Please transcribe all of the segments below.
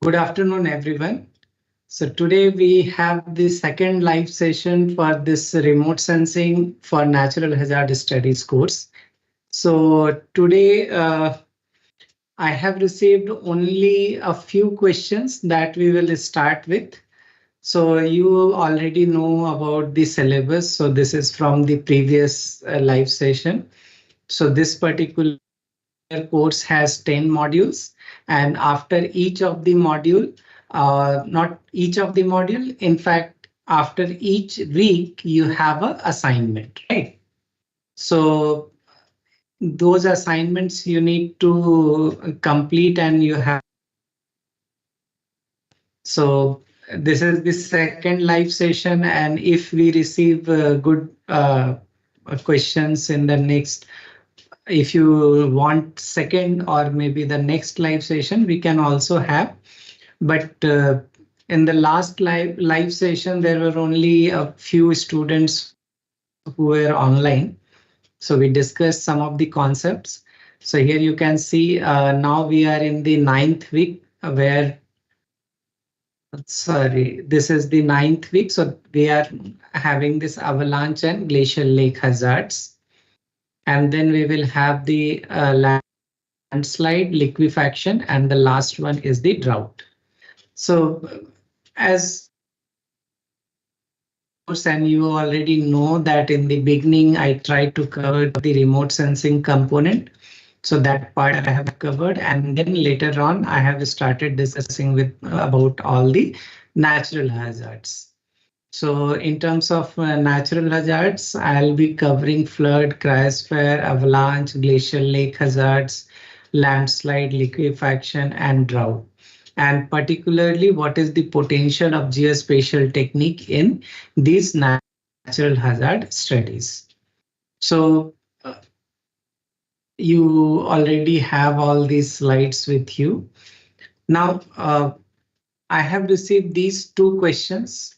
Good afternoon, everyone. So today we have the second live session for this remote sensing for natural hazard studies course. So today I have received only a few questions that we will start with. So you already know about the syllabus. So this is from the previous live session. So this particular course has 10 modules, and after each of the module, not each of the module, in fact, after each week, you have an assignment, right? So those assignments you need to complete and you have. So this is the second live session, and if we receive good questions in the next, if you want second or maybe the next live session, we can also have. But in the last live session, there were only a few students who were online. So we discussed some of the concepts. So here you can see now we are in the ninth week where, sorry, this is the ninth week. So we are having this avalanche and glacial lake hazards. And then we will have the landslide, liquefaction, and the last one is the drought. So as and you already know that in the beginning I tried to cover the remote sensing component. So that part I have covered, and then later on I have started discussing with about all the natural hazards. So in terms of natural hazards, I'll be covering flood, cryosphere, avalanche, glacial lake hazards, landslide, liquefaction, and drought. And particularly, what is the potential of geospatial technique in these natural hazard studies? So you already have all these slides with you. Now, I have received these two questions.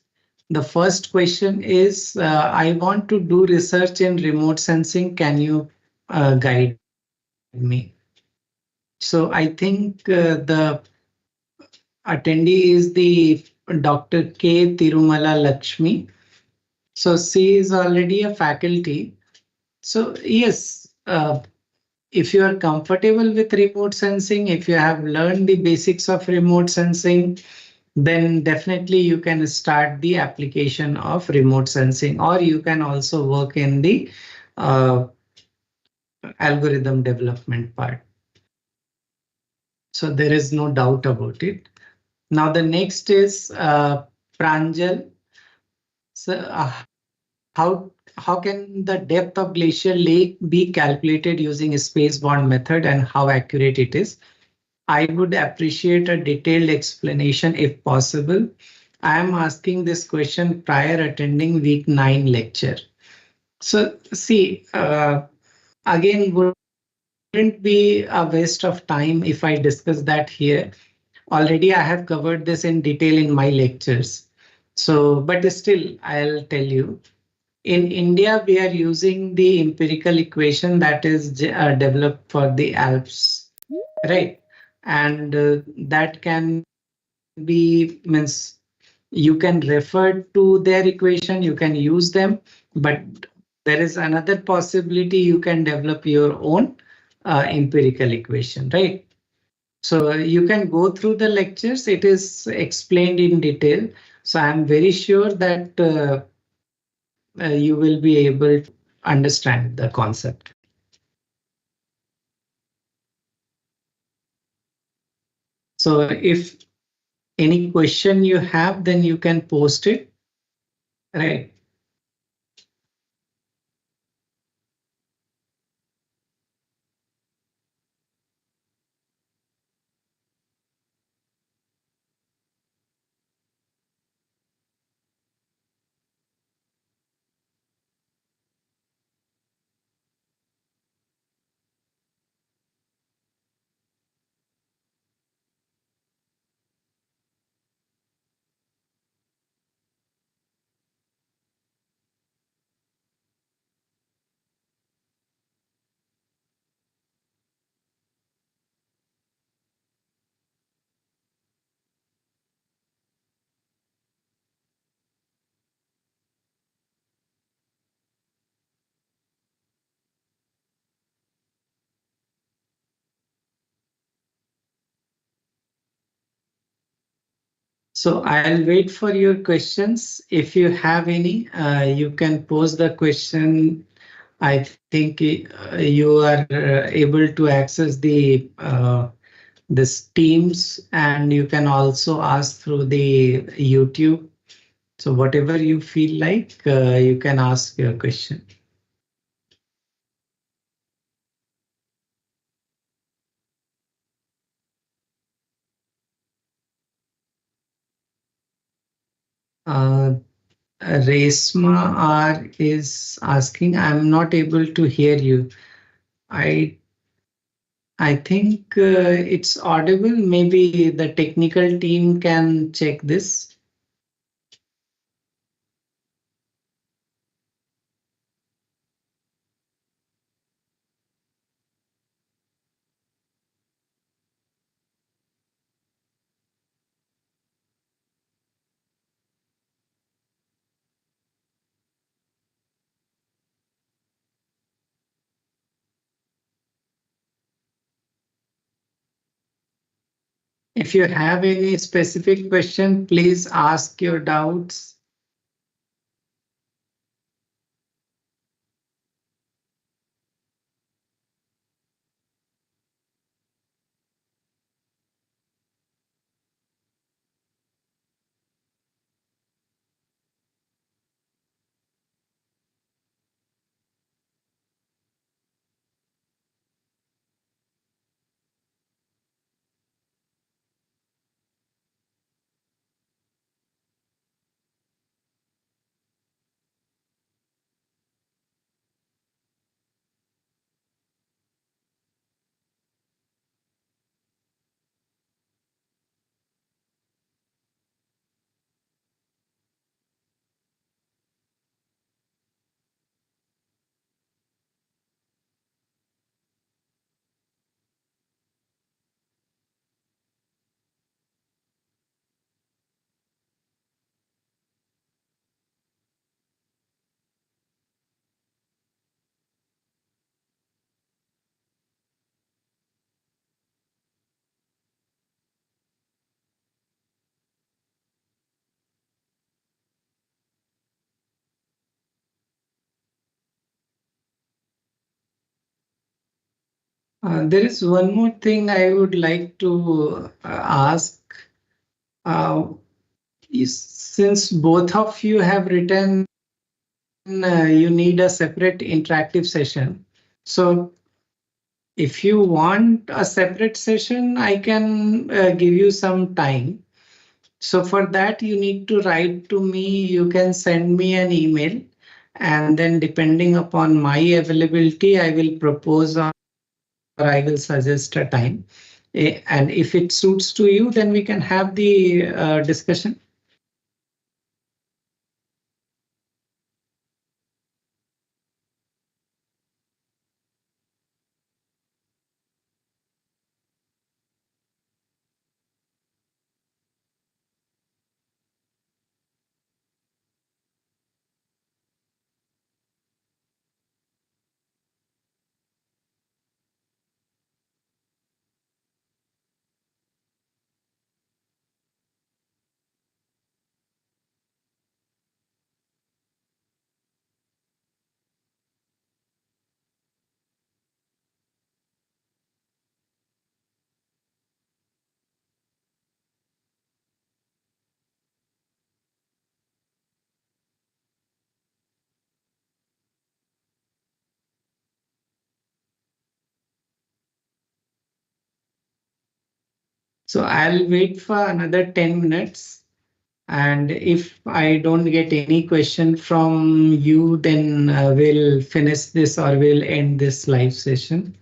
The first question is, I want to do research in remote sensing. Can you guide me? So I think the attendee is the Dr. K. Tirumala Lakshmi. So she is already a faculty. So yes, if you are comfortable with remote sensing, if you have learned the basics of remote sensing, then definitely you can start the application of remote sensing, or you can also work in the uh, algorithm development part. So there is no doubt about it. Now the next is Pranjal. So how can the depth of glacial lake be calculated using a space-bound method, and how accurate it is? I would appreciate a detailed explanation if possible. I am asking this question prior attending week 9 lecture. So see, again, wouldn't be a waste of time if I discuss that here. Already I have covered this in detail in my lectures. So, but still, I'll tell you. In India, we are using the empirical equation that is developed for the Alps, right? And that can be, means you can refer to their equation, you can use them, but there is another possibility, you can develop your own empirical equation, right? So you can go through the lectures, it is explained in detail. So I'm very sure that you will be able to understand the concept. So if any question you have, then you can post it, right? So I'll wait for your questions. If you have any, you can pose the question. I think you are able to access the this Teams, and you can also ask through the YouTube. So whatever you feel like, you can ask your question. Uh, Resma R is asking, I'm not able to hear you. I I think it's audible. Maybe the technical team can check this. If you have any specific question, please ask your doubts. There is one more thing I would like to ask. Uh, since both of you have written, you need a separate interactive session. So if you want a separate session, I can give you some time. So for that, you need to write to me. You can send me an email, and then depending upon my availability, I will propose or I will suggest a time. And if it suits to you, then we can have the discussion. So I'll wait for another 10 minutes. And if I don't get any question from you, then we'll finish this or we'll end this live session.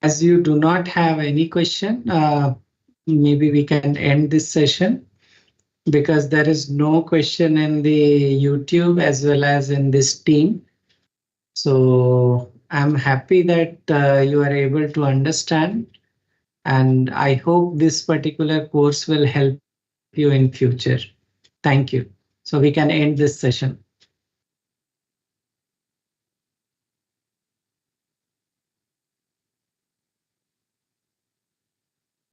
as you do not have any question, maybe we can end this session because there is no question in the YouTube as well as in this team. So I'm happy that you are able to understand, and I hope this particular course will help you in future. Thank you. So we can end this session.